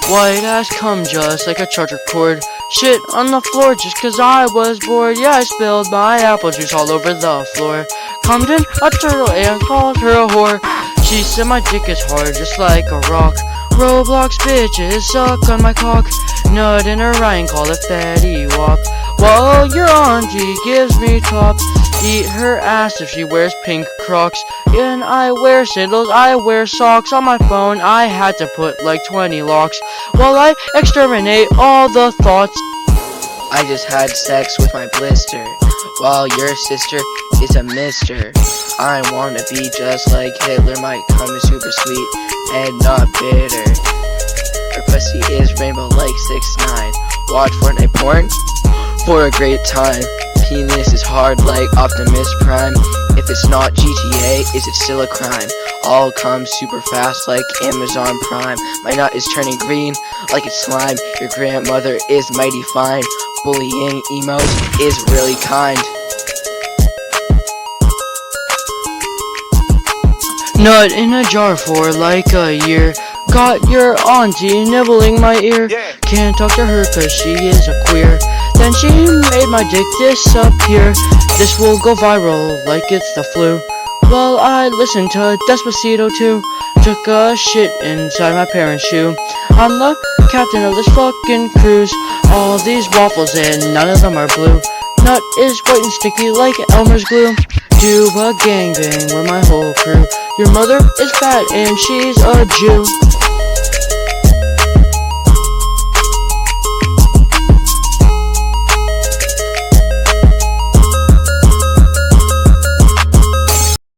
White ass cum just like a charger cord. Shit on the floor just 'cause I was bored. Yeah, I spilled my apple juice all over the floor. Cummed in a turtle and called her a whore. She said my dick is hard just like a rock. Roblox bitches suck on my cock. Nut in her Ryan called it fatty wop. While your auntie gives me top. Eat her ass if she wears pink Crocs. And I wear sandals, I wear socks. On my phone I had to put like 20 locks. While I exterminate all the thoughts. I just had sex with my blister, while your sister is a mister. I wanna be just like Hitler, my cum is super sweet and not bitter. Her pussy is rainbow like 6ix9ine. Watch Fortnite porn for a great time. Penis is hard like Optimus Prime. If it's not GTA, is it still a crime? All comes super fast like Amazon Prime. My nut is turning green like it's slime. Your grandmother is mighty fine. Bullying emos is really kind. Nut in a jar for like a year. Got your auntie nibbling my ear. Can't talk to her 'cause she is a queer. Then she made my dick disappear. This will go viral like it's the flu. Well, I listened to Despacito too. Took a shit inside my parents' shoe. I'm the captain of this fucking cruise. All these waffles and none of them are blue. Nut is white and sticky like Elmer's glue. Do a gangbang with my whole crew. Your mother is fat and she's a Jew.